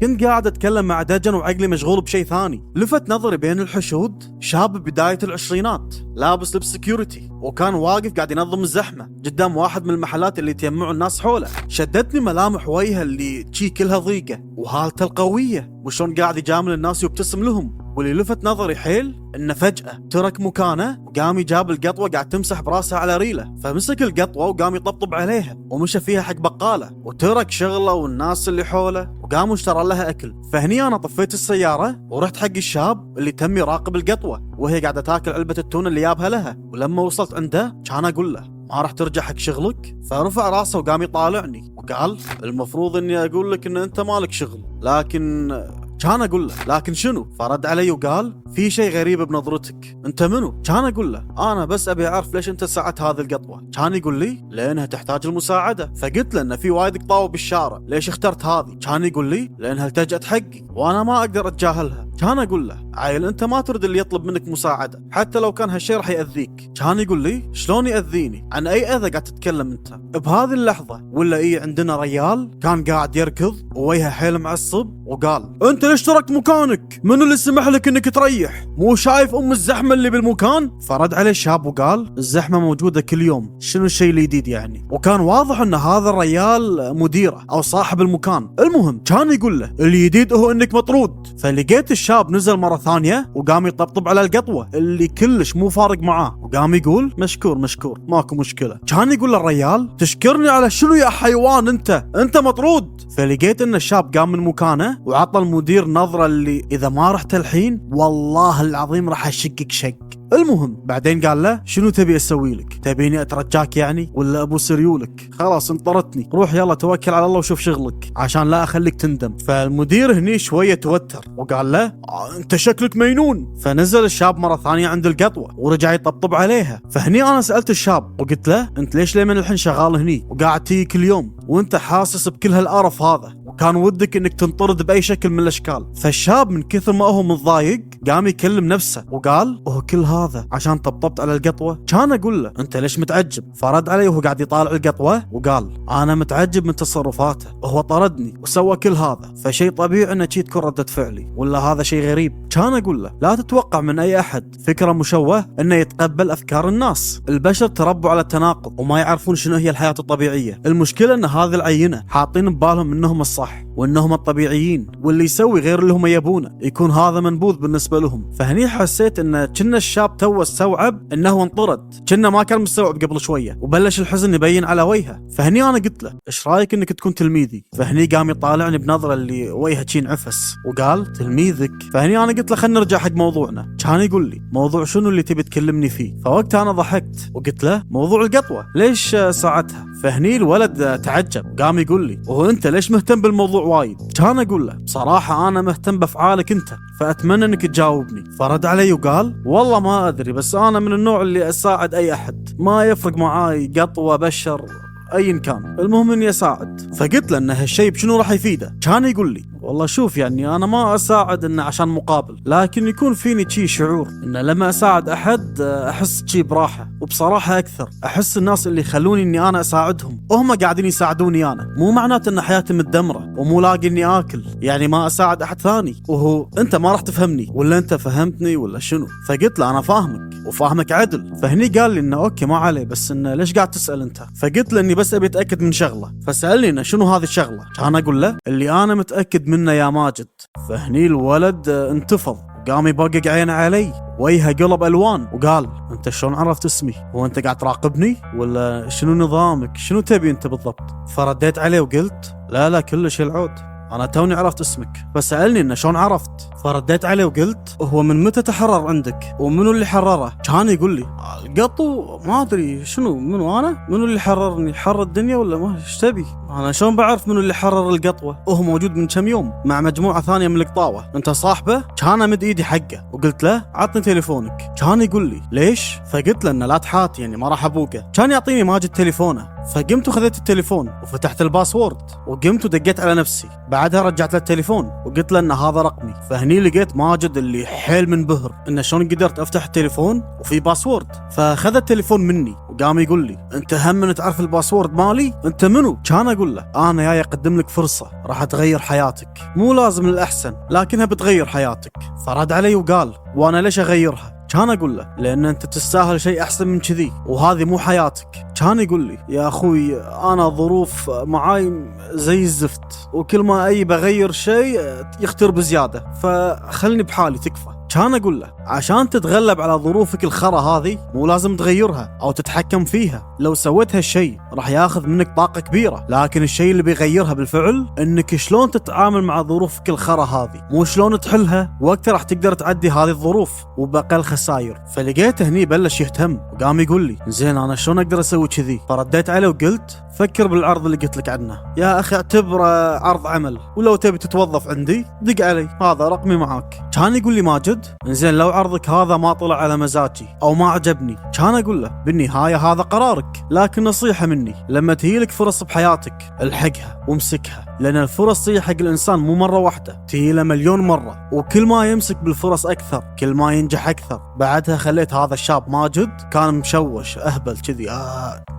كنت قاعد اتكلم مع دجن وعقلي مشغول بشيء ثاني. لفت نظري بين الحشود شاب بداية العشرينات لابس لبس سكيورتي، وكان واقف قاعد ينظم الزحمة قدام واحد من المحلات اللي تجمعوا الناس حوله. شدتني ملامح وجهه اللي تشي كلها ضيقة وهالته القوية، وشون قاعد يجامل الناس ويبتسم لهم. واللي لفت نظري حيل انه فجأة ترك مكانه وقام يجاب القطوة قاعد تمسح براسها على ريله، فمسك القطوة وقام يطبطب عليها ومشى فيها حق بقالة، وترك شغله والناس اللي حوله وقام اشترى لها اكل. فهني انا طفيت السيارة ورحت حق الشاب اللي تم يراقب القطوة وهي قاعدة تاكل علبة التونة اللي جابها لها. ولما وصلت عنده كان اقول له ما راح ترجع حق شغلك؟ فرفع راسه وقام يطالعني وقال المفروض اني اقول لك ان انت مالك شغل، لكن كان اقول له لكن شنو؟ فرد علي وقال في شيء غريب بنظرتك، انت منو؟ كان اقول له انا بس ابي اعرف ليش انت ساعدت هذه القطوه. كان يقول لي لانها تحتاج المساعده. فقلت له انه في وايد قطاوه بالشارع، ليش اخترت هذه؟ كان يقول لي لانها التجأت حقي وانا ما اقدر اتجاهلها. كان اقول له عيل انت ما ترد اللي يطلب منك مساعده حتى لو كان هالشيء راح ياذيك. كان يقول لي شلون ياذيني؟ عن اي اذى قاعد تتكلم انت؟ بهذه اللحظه ولا عندنا ريال كان قاعد يركض ووجهه حيل معصب وقال انت ليش تركت مكانك؟ منو اللي سمح لك انك تريح؟ مو شايف الزحمه اللي بالمكان؟ فرد عليه الشاب وقال الزحمه موجوده كل يوم، شنو الشيء الجديد يعني؟ وكان واضح ان هذا الريال مديره او صاحب المكان. المهم كان يقول له الجديد هو انك مطرود. فلقيت الشاب نزل مره ثانيه وقام يطبطب على القطوه اللي كلش مو فارق معاه، وقام يقول مشكور مشكور ماكو مشكله. كان يقول للريال تشكرني على شنو يا حيوان؟ انت مطرود. فلقيت ان الشاب قام من مكانه وعطى المدير نظره اللي اذا ما رحت الحين والله العظيم راح اشقك شق. المهم بعدين قال له شنو تبي اسوي لك؟ تبيني اترجاك يعني ولا ابو سريولك؟ خلاص انطرتني، روح يلا توكل على الله وشوف شغلك عشان لا اخليك تندم. فالمدير هني شويه توتر وقال له انت شكلك مجنون. فنزل الشاب مره ثانيه عند القطوه ورجع يطبطب عليها. فهني انا سالت الشاب وقلت له انت ليش ليه من الحين شغال هني وقاعد تيجي كل يوم وانت حاسس بكل هالقرف هذا وكان ودك انك تنطرد باي شكل من الاشكال؟ فالشاب من كثر ما هو متضايق قام يكلم نفسه وقال كل هذا عشان طبطبت على القطوه؟ كان اقول له انت ليش متعجب؟ فرد علي وهو قاعد يطالع القطوه وقال انا متعجب من تصرفاته، هو طردني وسوى كل هذا فشيء طبيعي انه تشي تكون ردة فعلي ولا هذا شيء غريب؟ كان اقول له لا تتوقع من اي احد فكره مشوه انه يتقبل افكار الناس. البشر تربوا على التناقض وما يعرفون شنو هي الحياه الطبيعيه. المشكله ان هذه العينه حاطين ببالهم انهم الصح وانهم الطبيعيين واللي يسوي غير اللي هم يبونه يكون هذا منبوذ بالنسبه لهم. فهني حسيت ان كنا الشاب تو استوعب انه انطرد، كنا ما كان مستوعب قبل شويه وبلش الحزن يبين على وجهه. فهني انا قلت له ايش رايك انك تكون تلميذي؟ فهني قام يطالعني بنظره اللي وجهه شين عفس وقال تلميذك؟ فهني انا قلت له خلينا نرجع حق موضوعنا. كان يقول لي موضوع شنو اللي تبي تكلمني فيه؟ فوقتها انا ضحكت وقلت له موضوع القطوه، ليش ساعتها؟ فهني الولد تعجب قام يقول لي انت ليش مهتم بالموضوع وايد؟ كان اقول له بصراحه انا مهتم بافعالك انت فاتمنى انك تجاوبني. فرد علي وقال والله ما ادري بس انا من النوع اللي اساعد اي احد، ما يفرق معاي قطوه بشر ايا كان، المهم اني اساعد. فقلت له ان هالشيء بشنو راح يفيده؟ كان يقول لي والله شوف يعني انا ما اساعد انه عشان مقابل، لكن يكون فيني شي شعور ان لما اساعد احد احس شي براحه، وبصراحه اكثر احس الناس اللي يخلوني اني انا اساعدهم وهم قاعدين يساعدوني انا، مو معناته ان حياتي متدمره ومو لاقي اني اكل يعني ما اساعد احد ثاني. وهو انت ما راح تفهمني ولا انت فهمتني ولا شنو؟ فقلت له انا فاهمك وفاهمك عدل. فهني قال لي انه اوكي ما عليه بس انه ليش قاعد تسال انت؟ فقلت له اني بس ابي اتاكد من شغله. فسالني انه شنو هذه الشغله؟ كان اقول له اللي انا متاكد منه يا ماجد. فهني الولد انتفض قام يبقق عينه علي وجهه قلب الوان وقال انت شلون عرفت اسمي؟ هو انت قاعد تراقبني ولا شنو نظامك؟ شنو تبي انت بالضبط؟ فرديت عليه وقلت لا كلش العود، انا توني عرفت اسمك. فسألني انه شلون عرفت؟ فرديت عليه وقلت هو من متى تحرر عندك ومنو اللي حرره؟ كان يقول لي القطو ما ادري شنو منو انا؟ منو اللي حررني؟ حر الدنيا ولا ما ايش تبي؟ انا شلون بعرف منو اللي حرر القطوه؟ وهو موجود من كم يوم مع مجموعه ثانيه من القطاوه، انت صاحبه؟ كان امد ايدي حقه وقلت له عطني تليفونك. كان يقول لي ليش؟ فقلت له انه لا تحاتي يعني ما راح ابوقه. كان يعطيني ماجد تليفونه، فقمت وخذيت التليفون وفتحت الباسورد وقمت ودقيت على نفسي. بعدها رجعت له التليفون وقلت له ان هذا رقمي. فهني لقيت ماجد اللي حيل منبهر انه شلون قدرت افتح التليفون وفي باسورد. فاخذ التليفون مني وقام يقول لي انت هم من تعرف الباسورد مالي؟ انت منو؟ كان اقول له انا جاي اقدم لك فرصه راح تغير حياتك، مو لازم للاحسن لكنها بتغير حياتك. فرد علي وقال وانا ليش اغيرها؟ كان اقول له لان انت تستاهل شيء احسن من كذي وهذه مو حياتك. كان يقول لي يا اخوي انا ظروف معاي زي الزفت وكل ما اي بغير شيء يختر بزياده، فخلني بحالي تكفى. كان اقول له عشان تتغلب على ظروفك الخرا هذه مو لازم تغيرها او تتحكم فيها، لو سويت هالشيء راح ياخذ منك طاقه كبيره، لكن الشيء اللي بيغيرها بالفعل انك شلون تتعامل مع ظروفك الخرا هذه، مو شلون تحلها، وقتها راح تقدر تعدي هذه الظروف وباقل خسائر. فلقيته هني بلش يهتم وقام يقول لي زين انا شلون اقدر اسوي كذي؟ فرديت عليه وقلت فكر بالعرض اللي قلت لك عنه يا اخي، اعتبره عرض عمل، ولو تبي تتوظف عندي دق علي هذا رقمي معاك. كان يقول لي ماجد زين لو عرضك هذا ما طلع على مزاجي او ما عجبني، كان اقول له بالنهايه هذا قرارك، لكن نصيحه مني لما تجيلك فرص بحياتك الحقها وامسكها، لان الفرص تجي حق الانسان مو مره واحده، تجي له مليون مره، وكل ما يمسك بالفرص اكثر كل ما ينجح اكثر. بعدها خليت هذا الشاب ماجد كان مشوش اهبل كذي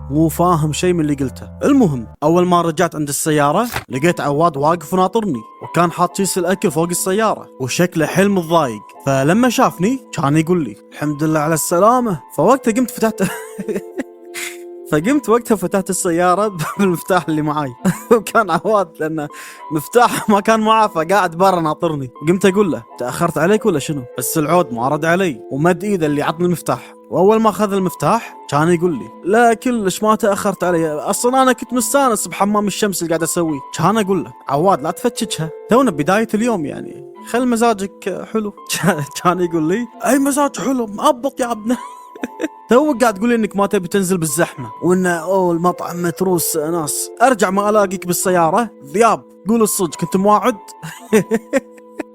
مو فاهم شيء من اللي قلته. المهم اول ما رجعت عند السياره لقيت عواد واقف وناطرني وكان حاط كيس الاكل فوق السياره وشكله حيل متضايق. فلما شافني كان يقول لي الحمد لله على السلامه. فوقتها قمت فتحت السيارة بالمفتاح اللي معاي وكان عواد لأنه مفتاح ما كان معاه فقاعد برا ناطرني. قمت أقول له تأخرت عليك ولا شنو؟ بس العود ما رد علي ومد إيده اللي عطني المفتاح. وأول ما أخذ المفتاح كان يقول لي لا كلش ما تأخرت علي، أصلا أنا كنت مستانس بحمام الشمس اللي قاعد أسويه. كان أقول له عواد لا تفتشها، تونا بداية اليوم يعني خل مزاجك حلو. كان يقول لي أي مزاج حلو مأبط يا ابنه. تو قاعد تقول لي انك ما تبي تنزل بالزحمه وان المطعم متروس ناس، ارجع ما الاقيك بالسياره ذياب، قول الصدق كنت مواعد.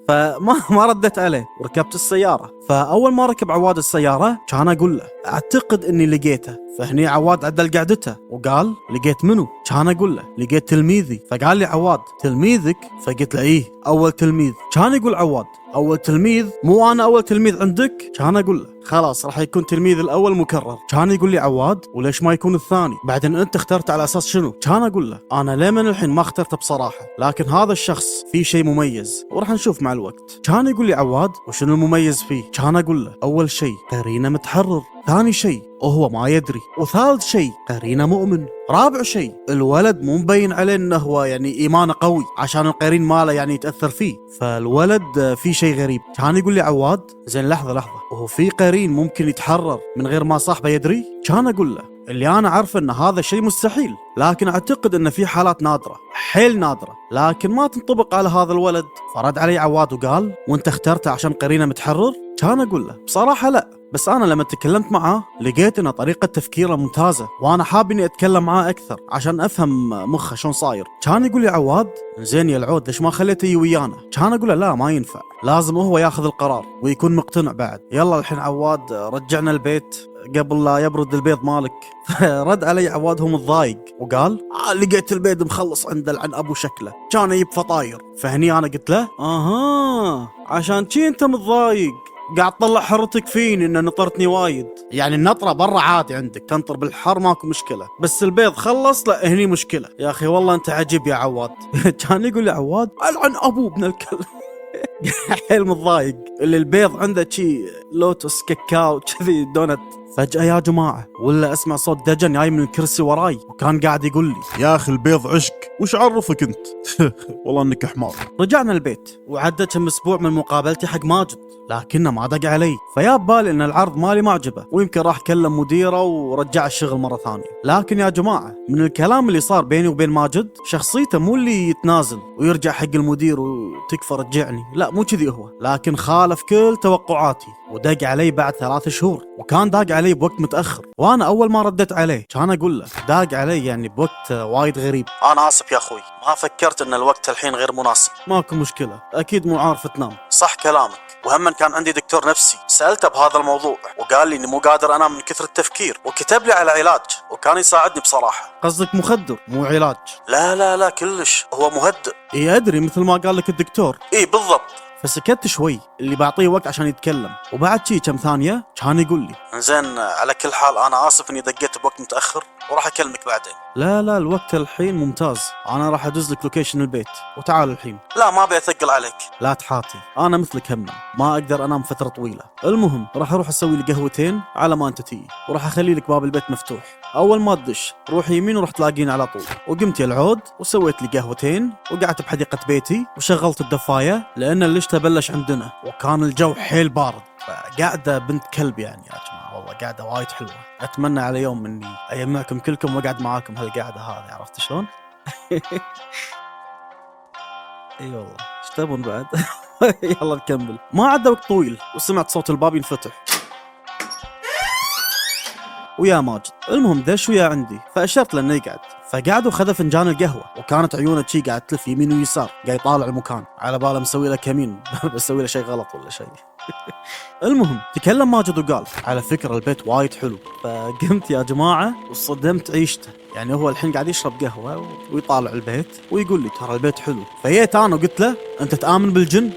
فما ردت عليه وركبت السياره. فاول ما ركب عواد السياره كان اقول له اعتقد اني لقيته. فهني عواد عدل قعدته وقال لقيت منو؟ كان اقول له لقيت تلميذي. فقال لي عواد تلميذك؟ فقلت له ايه اول تلميذ. كان يقول عواد اول تلميذ؟ مو انا اول تلميذ عندك؟ كان اقول له خلاص راح يكون تلميذ الاول مكرر. كان يقول لي عواد وليش ما يكون الثاني؟ بعدين انت اخترت على اساس شنو؟ كان اقول له انا ليه من الحين ما اخترته بصراحه، لكن هذا الشخص فيه شيء مميز وراح نشوف مع الوقت. كان يقول لي عواد وشنو المميز فيه؟ كان اقول له اول شيء قرينه متحرر، ثاني شيء وهو ما يدري، وثالث شيء قرينه مؤمن، رابع شيء الولد مو مبين عليه انه هو يعني ايمانه قوي عشان القرين ماله يعني يتاثر فيه. فالولد في شيء غريب. كان يقول لي عواد زين لحظه وهو في قرين ممكن يتحرر من غير ما صاحبه يدري؟ كان اقول له اللي انا عارفه ان هذا شيء مستحيل، لكن اعتقد ان في حالات نادره حيل نادره لكن ما تنطبق على هذا الولد. فرد علي عواد وقال وانت اخترته عشان قرينه متحرر؟ كان اقول له بصراحه لا، بس انا لما تكلمت معاه لقيت ان طريقه تفكيره ممتازه وانا حاب اني اتكلم معاه اكثر عشان افهم مخه شلون صاير. كان يقول لي عواد زين يا العود ليش ما خليته يجي ويانا؟ كان اقول له لا ما ينفع، لازم هو ياخذ القرار ويكون مقتنع بعد. يلا الحين عواد رجعنا البيت قبل لا يبرد البيض مالك. رد علي عواد هو متضايق وقال لقيت البيض مخلص عند عن ابو شكله كان يجيب فطاير. فهني انا قلت له عشان شي انت متضايق قاعد تطلع حرتك فيني ان نطرتني وايد، يعني النطره برا عادي عندك تنطر بالحر ماكو مشكله، بس البيض خلص لا هني مشكله. يا اخي والله انت عجيب يا عواد. كان يقول لي عواد العن ابو ابن الكلب. حيل متضايق اللي البيض عنده شي لوتس كاكاو كذي دونت. فجأة يا جماعة ولا اسمع صوت دجن جاي من الكرسي وراي وكان قاعد يقول لي يا اخي البيض عشق وش عرفك انت؟ والله انك حمار. رجعنا البيت وعدى كم اسبوع من مقابلتي حق ماجد لكنه ما دق علي. فيا ببالي ان العرض مالي ما عجبه ويمكن راح كلم مديره ورجع الشغل مرة ثانية. لكن يا جماعة من الكلام اللي صار بيني وبين ماجد شخصيته مو اللي يتنازل ويرجع حق المدير وتكفى رجعني، لا مو كذي هو، لكن خالف كل توقعاتي ودق علي بعد 3 شهور وكان داق علي بوقت متأخر. وانا اول ما ردت عليه كان اقول له داق علي يعني بوقت وايد غريب. انا اسف يا اخوي ما فكرت ان الوقت الحين غير مناسب. ماكو مشكلة اكيد مو عارف تنام. صح كلامك وهم كان عندي دكتور نفسي سألته بهذا الموضوع وقال لي اني مو قادر انام من كثر التفكير وكتب لي على علاج وكان يساعدني بصراحة. قصدك مخدر مو علاج؟ لا كلش، هو مهدئ. اي ادري مثل ما قال لك الدكتور. اي بالضبط. فسكت شوي اللي بعطيه وقت عشان يتكلم، وبعد شي كم ثانية كان يقول لي زين على كل حال انا اسف اني دقيت بوقت متأخر وراح اكلمك بعدين. لا الوقت الحين ممتاز، انا راح ادز لك لوكيشن البيت وتعال الحين. لا ما ابي اثقل عليك. لا تحاتي، انا مثلك همم ما اقدر انام فترة طويلة. المهم راح اروح اسوي لي قهوتين على ما انت تيجي، وراح اخلي لك باب البيت مفتوح. اول ما تدش روح يمين وراح تلاقيني على طول. وقمت يا العود وسويت لي قهوتين وقعدت بحديقة بيتي وشغلت الدفاية لان الشتاء بلش عندنا وكان الجو حيل بارد. قاعدة بنت كلب يعني يا جماعة، والله قاعدة وايد حلوة. اتمنى على يوم اني اجمعكم كلكم واقعد معاكم هالقعدة هذه، عرفت شلون؟ اي والله ايش تبون بعد؟ يلا نكمل. ما عدى وقت طويل وسمعت صوت الباب ينفتح ويا ماجد. المهم دش ويا عندي فاشرت له انه يقعد، فقعد وخذ فنجان القهوه وكانت عيونه شي قاعد تلف يمين ويسار قاعد يطالع المكان على باله مسوي له كمين بسوي له شيء غلط ولا شيء. المهم تكلم ماجد وقال على فكره البيت وايد حلو. فقمت يا جماعه وصدمت عيشته، يعني هو الحين قاعد يشرب قهوه ويطالع البيت ويقول لي ترى البيت حلو. فجيت انا وقلت له انت تآمن بالجن؟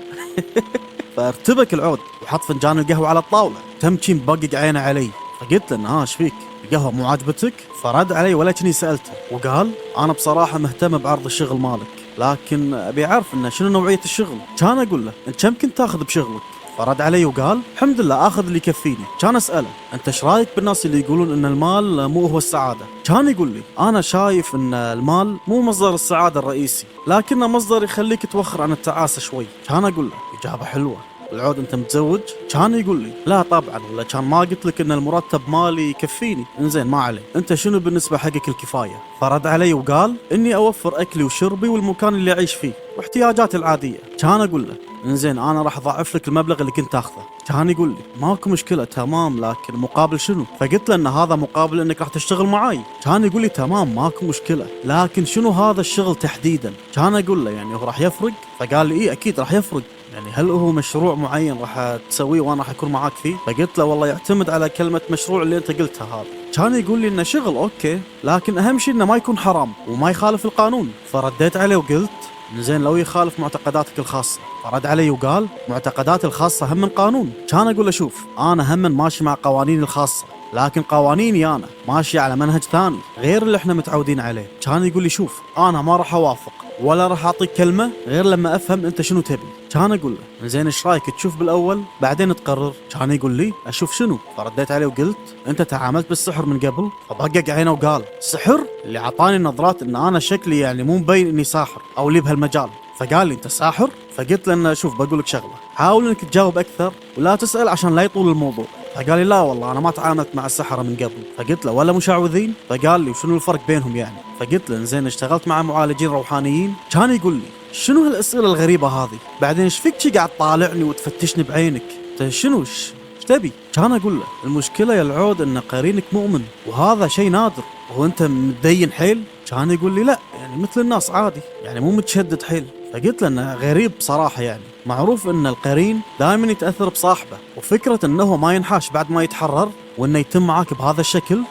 فارتبك العود وحط فنجان القهوه على الطاوله تم شي مبقق عينه علي. فقلت له ها ايش فيك؟ القهوه مو عاجبتك؟ فرد علي ولا كني سالته وقال انا بصراحه مهتم بعرض الشغل مالك، لكن ابي اعرف انه شنو نوعيه الشغل. كان اقول له انت كم كنت تاخذ بشغلك؟ فرد علي وقال الحمد لله اخذ اللي يكفيني. كان اساله انت ايش رايك بالناس اللي يقولون ان المال مو هو السعاده؟ كان يقول لي انا شايف ان المال مو مصدر السعاده الرئيسي، لكنه مصدر يخليك توخر عن التعاسه شوي. كان اقول له اجابه حلوه. العود انت متزوج؟ كان يقول لي لا طبعا، ولا كان ما قلت لك ان المرتب مالي يكفيني؟ انزين ما عليه، انت شنو بالنسبه حقك الكفايه؟ فرد علي وقال اني اوفر اكلي وشربي والمكان اللي اعيش فيه واحتياجاتي العاديه. كان اقول له انزين انا راح اضاعف لك المبلغ اللي كنت تاخذه. كان يقول لي ماكو مشكله تمام، لكن مقابل شنو؟ فقلت له ان هذا مقابل انك راح تشتغل معاي. كان يقول لي تمام ماكو مشكله، لكن شنو هذا الشغل تحديدا؟ كان اقول له يعني هو راح يفرق؟ فقال لي ايه اكيد راح يفرق، يعني هل هو مشروع معين راح تسويه وانا راح اكون معاك فيه؟ فقلت له والله يعتمد على كلمه مشروع اللي انت قلتها هذا. كان يقول لي انه شغل اوكي، لكن اهم شيء انه ما يكون حرام وما يخالف القانون. فرديت عليه وقلت زين لو يخالف معتقداتك الخاصه. فرد علي وقال معتقداتي الخاصه هم من قانون. كان اقول له شوف انا هم ماشي مع قوانيني الخاصه، لكن قوانيني انا ماشي على منهج ثاني غير اللي احنا متعودين عليه. كان يقول لي شوف انا ما راح اوافق ولا راح اعطيك كلمه غير لما افهم انت شنو تبي. كان اقول له زين ايش رايك تشوف بالاول بعدين تقرر؟ كان يقول لي اشوف شنو؟ فرديت عليه وقلت انت تعاملت بالسحر من قبل؟ فضقق عينه وقال سحر؟ اللي عطاني نظرات ان انا شكلي يعني مو مبين اني ساحر او لي بهالمجال. فقال لي انت ساحر؟ فقلت له انه شوف بقول لك شغله، حاول انك تجاوب اكثر ولا تسال عشان لا يطول الموضوع. فقال لي لا والله انا ما تعاملت مع السحرة من قبل. فقلت له ولا مشعوذين؟ فقال لي وشنو الفرق بينهم يعني؟ فقلت له زين اشتغلت مع معالجين روحانيين؟ كان يقول لي شنو هالاسئله الغريبه هذه؟ بعدين ايش فيك شي قاعد طالعني وتفتشني بعينك؟ انت شنو ايش تبي؟ كان اقول له المشكله يا العود ان قرينك مؤمن وهذا شيء نادر، وانت متدين حيل؟ كان يقول لي لا يعني مثل الناس عادي، يعني مو متشدد حيل. فقلت له انه غريب بصراحه، يعني معروف ان القرين دائما يتاثر بصاحبه، وفكره انه ما ينحاش بعد ما يتحرر وانه يتم معاك بهذا الشكل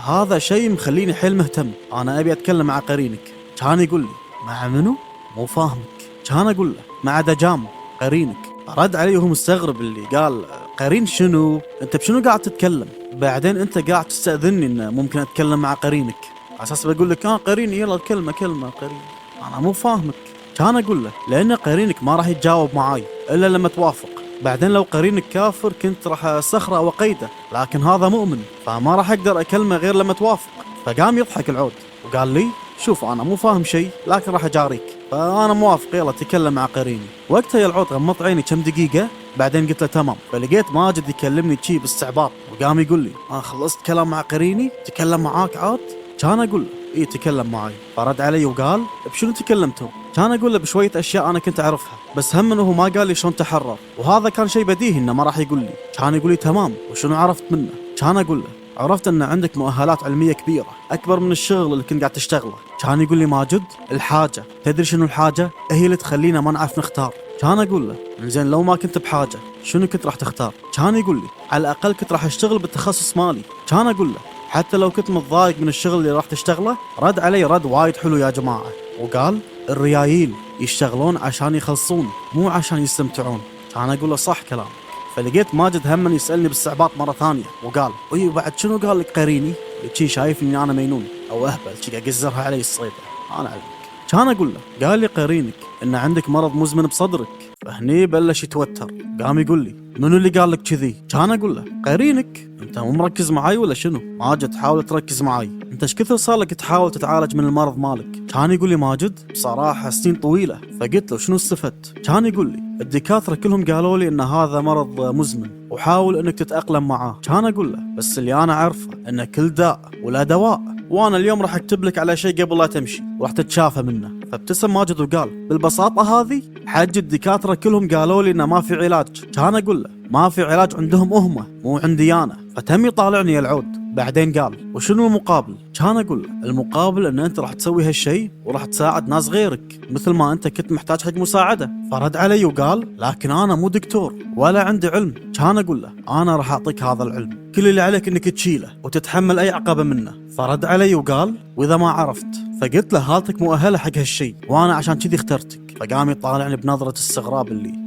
هذا شيء مخليني حيل مهتم. انا ابي اتكلم مع قرينك. كان يقول لي مع منو؟ مو فاهمك. كان اقول له مع دجام قرينك. رد علي وهو مستغرب اللي قال قرين شنو؟ انت بشنو قاعد تتكلم؟ بعدين انت قاعد تستأذني ان ممكن اتكلم مع قرينك على اساس بقول لك قريني يلا كلمه قرين. انا مو فاهمك. كان اقول له لان قرينك ما راح يتجاوب معاي الا لما توافق. بعدين لو قرينك كافر كنت راح اسخره وقيده، لكن هذا مؤمن فما راح اقدر اكلمه غير لما توافق. فقام يضحك العود وقال لي شوف انا مو فاهم شيء لكن راح اجاريك، فانا موافق يلا تكلم مع قريني. وقتها يا العود غمضت عيني كم دقيقه بعدين قلت له تمام. فلقيت ماجد يكلمني شي باستعباط وقام يقول لي خلصت كلام مع قريني؟ تكلم معاك عاد؟ كان اقول له ايه تكلم معي. فرد علي وقال بشنو تكلمتوا؟ كان اقول له بشويه اشياء انا كنت اعرفها، بس هم انه ما قال لي شلون تحرر، وهذا كان شيء بديهي انه ما راح يقول لي. كان يقول لي تمام وشنو عرفت منه؟ كان اقول له عرفت ان عندك مؤهلات علميه كبيره اكبر من الشغل اللي كنت قاعد تشتغله. كان يقول لي ماجد الحاجه، تدري شنو الحاجه؟ هي اللي تخلينا ما نعرف نختار. كان اقول له زين لو ما كنت بحاجه شنو كنت راح تختار؟ كان يقول لي على الاقل كنت راح اشتغل بالتخصص مالي. كان اقول له حتى لو كنت متضايق من الشغل اللي راح تشتغله. رد علي رد وايد حلو يا جماعه، وقال الريايل يشتغلون عشان يخلصون مو عشان يستمتعون. كان اقول له صح كلامك. فلقيت ماجد هم يسالني باستعباط مره ثانيه وقال اي بعد شنو قال لك قريني؟ شي شايف اني انا مينون او اهبل، شي قاعد يقزرها علي الصيده. انا اعلمك. كان اقول له قال لي قرينك ان عندك مرض مزمن بصدرك. فهني بلش يتوتر، قام يقول لي منو اللي قال لك كذي؟ كان اقول له قرينك. انت مو مركز معاي ولا شنو؟ ماجد حاول تركز معاي، انت ايش كثر صار لك تحاول تتعالج من المرض مالك؟ كان يقول لي ماجد بصراحه سنين طويله. فقلت له شنو استفدت؟ كان يقول لي الدكاتره كلهم قالوا لي ان هذا مرض مزمن وحاول انك تتاقلم معاه. كان اقول له بس اللي انا اعرفه ان كل داء ولا دواء، وانا اليوم راح اكتب لك على شيء قبل لا تمشي وراح تتشافى منه. فابتسم ماجد وقال بالبساطه هذه حج الدكاتره كلهم قالوا لي انه ما في علاج. كان اقول له ما في علاج عندهم هم مو عندي انا. فتم يطالعني العود. بعدين قال وشنو المقابل؟ كان اقول له المقابل ان انت راح تسوي هالشيء وراح تساعد ناس غيرك مثل ما انت كنت محتاج حق مساعده. فرد علي وقال لكن انا مو دكتور ولا عندي علم. كان اقول له انا راح اعطيك هذا العلم، كل اللي عليك انك تشيله وتتحمل اي عقبه منه. فرد علي وقال واذا ما عرفت؟ فقلت له حالتك مؤهله حق هالشيء وانا عشان كذي اخترتك. فقام يطالعني بنظره استغراب اللي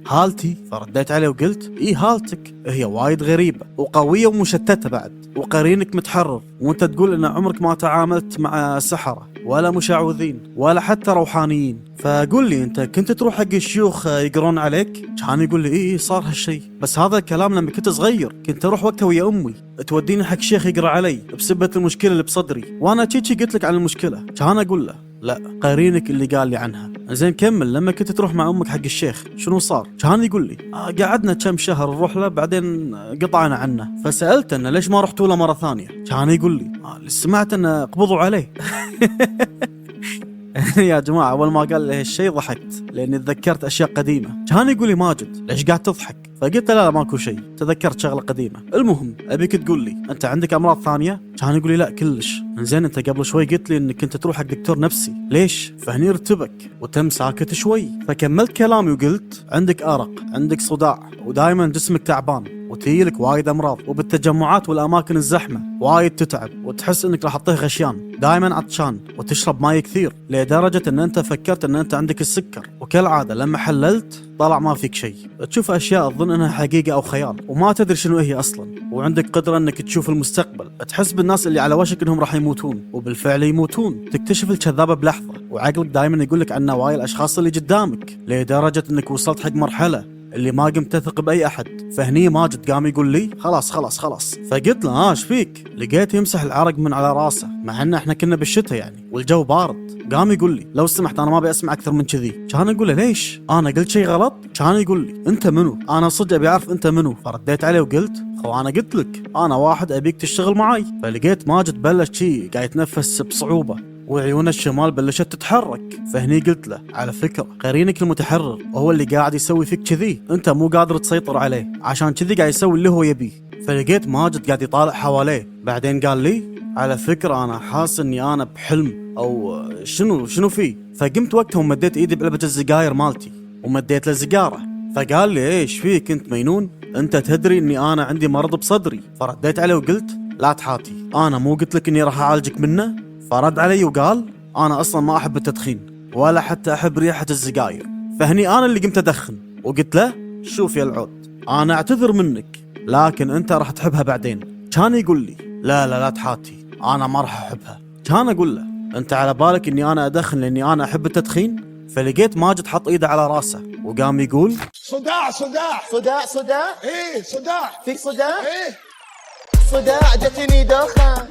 حالتي. فرديت عليه وقلت اي حالتك هي وايد غريبه وقويه ومشتته بعد، وقرينك متحرر وانت تقول ان عمرك ما تعاملت مع سحره ولا مشعوذين ولا حتى روحانيين. فقول لي انت كنت تروح حق الشيوخ يقرون عليك؟ كان يقول لي اي صار هالشيء، بس هذا الكلام لما كنت صغير كنت اروح وقتها ويا امي توديني حق شيخ يقرا علي بسبه المشكله اللي بصدري، وانا تشي قلت لك عن المشكله. كان اقول له لا قرينك اللي قال لي عنها. زين كمل، لما كنت تروح مع امك حق الشيخ شنو صار؟ كان يقول لي قعدنا كم شهر نروح له بعدين قطعنا عنه. فسالته انه ليش ما رحتوا له مره ثانيه؟ كان يقول لي سمعت انه قبضوا عليه. يا جماعه اول ما قال لي هالشيء ضحكت لاني تذكرت اشياء قديمه. كان يقول لي ماجد ليش قاعد تضحك؟ فقلت لا ماكو شيء، تذكرت شغله قديمه. المهم ابيك تقول لي انت عندك امراض ثانيه؟ كان يقول لي لا كلش. زين انت قبل شوي قلت لي انك كنت تروح حق دكتور نفسي، ليش؟ فهني ارتبك وتم ساكت شوي. فكملت كلامي وقلت عندك ارق، عندك صداع، ودائما جسمك تعبان وتجيلك وايد امراض، وبالتجمعات والاماكن الزحمه وايد تتعب وتحس انك راح تطيح غشيان، دائما عطشان وتشرب ماي كثير لدرجه ان انت فكرت ان انت عندك السكر، وكالعاده لما حللت طلع ما فيك شيء. تشوف اشياء تظن انها حقيقه او خيال وما تدري شنو هي اصلا، وعندك قدره انك تشوف المستقبل، تحس بالناس اللي على وشك انهم راح يموتون وبالفعل يموتون، تكتشف الكذابه بلحظه، وعقلك دائما يقول لك عن نوايا الاشخاص اللي قدامك لدرجه انك وصلت حق مرحله اللي ما قمت تثق باي احد. فهني ماجد قام يقول لي خلاص. فقلت له ايش فيك؟ لقيت يمسح العرق من على راسه مع ان احنا كنا بالشتاء يعني والجو بارد. قام يقول لي لو سمحت انا ما ابي اسمع اكثر من كذي. كان اقول له ليش؟ انا قلت شيء غلط؟ كان يقول لي انت منو؟ انا صدق ابي اعرف انت منو. فرديت عليه وقلت انا قلت لك انا واحد ابيك تشتغل معي. فلقيت ماجد بلش شي قاعد يتنفس بصعوبه وعيون الشمال بلشت تتحرك. فهني قلت له على فكرة قرينك المتحرر وهو اللي قاعد يسوي فيك كذي، انت مو قادر تسيطر عليه عشان كذي قاعد يسوي اللي هو يبيه. فلقيت ماجد قاعد يطالع حواليه، بعدين قال لي على فكرة انا حاس اني انا بحلم او شنو فيه. فقمت وقتها ومديت ايدي بعلبة السجاير مالتي ومديت له سيجارة. فقال لي ايش فيك انت مينون؟ انت تدري اني انا عندي مرض بصدري. فرديت عليه وقلت لا تحاتي، انا مو قلت لك اني راح اعالجك منه؟ فرد علي وقال انا اصلا ما احب التدخين ولا حتى احب ريحة السجاير. فهني انا اللي قمت ادخن وقلت له شوف يا العود انا اعتذر منك لكن انت راح تحبها بعدين. كان يقول لي لا تحاتي انا ما راح احبها. كان اقول له انت على بالك اني انا ادخن لاني انا احب التدخين؟ فلقيت ماجد حط ايده على راسه وقام يقول صداع ايه صداع فيك صداع؟ ايه صداع جتني دوخة،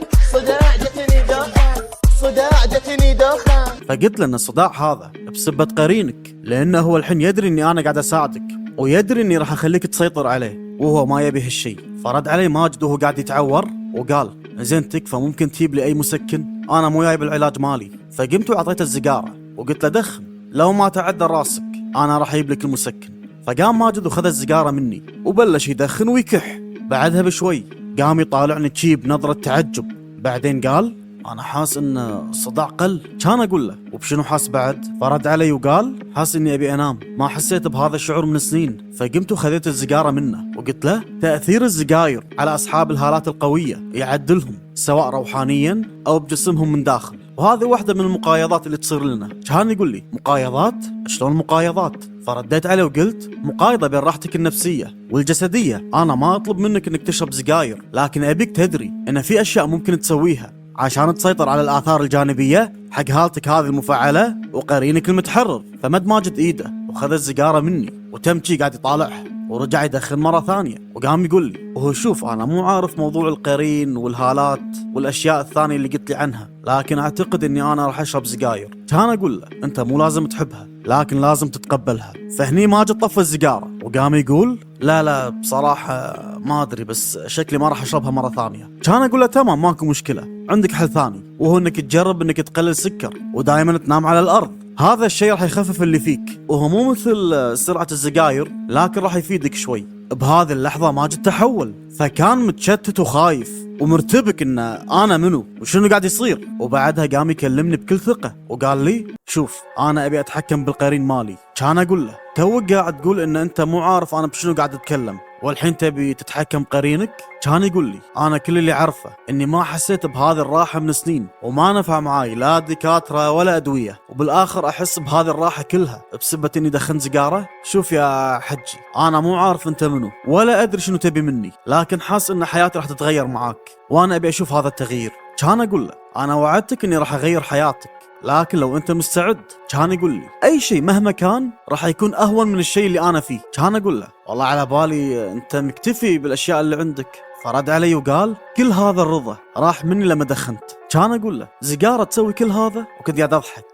صداع جتني دوخة. فقلت له ان الصداع هذا بسبة قرينك لانه هو الحين يدري اني انا قاعد اساعدك ويدري اني راح اخليك تسيطر عليه وهو ما يبي هالشيء. فرد علي ماجد وهو قاعد يتعور وقال زين تكفى ممكن تجيب لي اي مسكن؟ انا مو جايب العلاج مالي. فقمت وعطيته السيجاره وقلت له دخن لو ما تعدى راسك انا راح اجيب لك المسكن. فقام ماجد وخذ السيجاره مني وبلش يدخن ويكح. بعدها بشوي قام يطالعني تشي بنظره تعجب، بعدين قال انا حاس ان الصداع قل. كان اقول له وبشنو حاس بعد؟ فرد علي وقال حاس اني ابي انام، ما حسيت بهذا الشعور من سنين. فقمت وخذيت السيجاره منه وقلت له تاثير السجاير على اصحاب الهالات القويه يعدلهم سواء روحانيا او بجسمهم من داخل، وهذه واحده من المقايضات اللي تصير لنا. كان يقول لي مقايضات؟ شلون مقايضات؟ فرديت عليه وقلت مقايضة بين راحتك النفسية والجسدية. أنا ما أطلب منك أنك تشرب سجاير، لكن أبيك تدري أن في أشياء ممكن تسويها عشان تسيطر على الآثار الجانبية حق هالتك هذه المفعلة وقرينك المتحرر. فمد ماجد إيده وخذ السيجارة مني وتم شي قاعد يطالعها ورجع يدخن مرة ثانية وقام يقول لي وهو شوف أنا مو عارف موضوع القرين والهالات والأشياء الثانية اللي قلت لي عنها، لكن أعتقد أني أنا راح أشرب سجاير. كان أقول له أنت مو لازم تحبها لكن لازم تتقبلها. فهني ماجد طفى السيجارة وقام يقول لا بصراحة ما أدري بس شكلي ما راح أشربها مرة ثانية. كان أقول له تمام ماكو مشكلة، عندك حل ثاني وهو أنك تجرب أنك تقلل سكر ودائما تنام على الأرض. هذا الشيء راح يخفف اللي فيك وهو مو مثل سرعة السجاير لكن راح يفيدك شوي. بهذه اللحظة ماجد تحول، فكان متشتت وخايف ومرتبك ان انا منو وشنو قاعد يصير. وبعدها قام يكلمني بكل ثقة وقال لي شوف انا ابي اتحكم بالقرين مالي. كان اقول له توك قاعد تقول ان انت مو عارف انا بشنو قاعد اتكلم والحين تبي تتحكم بقرينك؟ كان يقول لي انا كل اللي عارفه اني ما حسيت بهذه الراحة من سنين وما نفع معاي لا دكاترة ولا ادوية، وبالاخر احس بهذه الراحة كلها بسبة اني دخنت سيجارة. شوف يا حجي انا مو عارف انت منو ولا ادري شنو تبي مني، لكن حاس ان حياتي راح تتغير معاك وانا ابي اشوف هذا التغيير. كان اقول له انا وعدتك اني راح اغير حياتك لكن لو انت مستعد. كان يقول لي اي شيء مهما كان راح يكون اهون من الشيء اللي انا فيه. كان اقول له والله على بالي انت مكتفي بالاشياء اللي عندك. فرد علي وقال كل هذا الرضا راح مني لما دخنت. كان اقول له سيجارة تسوي كل هذا؟ وكنت قاعد اضحك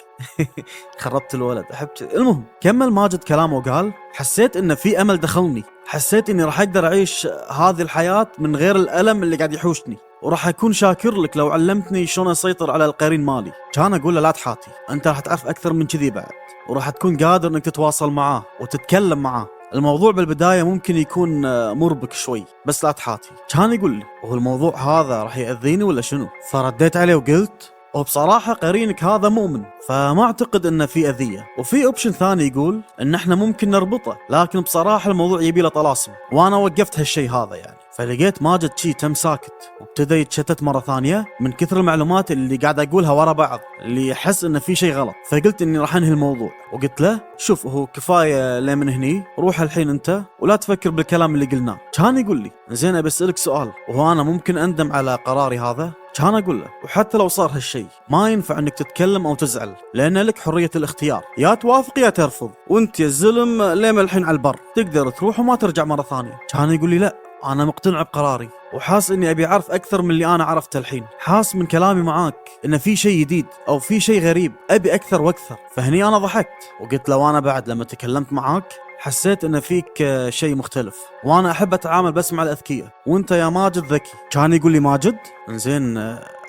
خربت الولد احبك. المهم كمل ماجد كلامه وقال حسيت ان في امل دخلني، حسيت اني راح اقدر اعيش هذه الحياة من غير الالم اللي قاعد يحوشني، وراح اكون شاكر لك لو علمتني شلون اسيطر على القرين مالي. كان اقول له لا تحاتي، انت راح تعرف اكثر من كذي بعد وراح تكون قادر انك تتواصل معاه وتتكلم معاه. الموضوع بالبداية ممكن يكون مربك شوي بس لا تحاتي. كان يقول لي وهو الموضوع هذا راح يأذيني ولا شنو؟ فرديت عليه وقلت وبصراحة قرينك هذا مؤمن فما اعتقد انه في اذية، وفي اوبشن ثاني يقول ان احنا ممكن نربطه، لكن بصراحة الموضوع يبي له طلاسم وانا وقفت هالشيء هذا يعني. فلقيت ماجد شي تم ساكت وابتدى يتشتت مرة ثانية من كثر المعلومات اللي قاعد اقولها ورا بعض اللي يحس انه في شيء غلط. فقلت اني راح انهي الموضوع وقلت له شوف هو كفاية ليه من هني، روح الحين انت ولا تفكر بالكلام اللي قلناه. كان يقول لي زين ابي اسألك سؤال، وهو انا ممكن اندم على قراري هذا؟ كان اقول له وحتى لو صار هالشيء ما ينفع انك تتكلم او تزعل لان لك حرية الاختيار، يا توافق يا ترفض، وانت يا الزلم ليه الحين على البر تقدر تروح وما ترجع مرة ثانية. كان يقول لي لا انا مقتنع بقراري وحاس اني ابي اعرف اكثر من اللي انا عرفته الحين، حاس من كلامي معاك ان في شيء جديد او في شيء غريب ابي اكثر واكثر. فهني انا ضحكت وقلت له انا بعد لما تكلمت معاك حسيت ان فيك شيء مختلف وانا احب اتعامل بس مع الاذكياء وانت يا ماجد ذكي. كان يقول لي ماجد انزين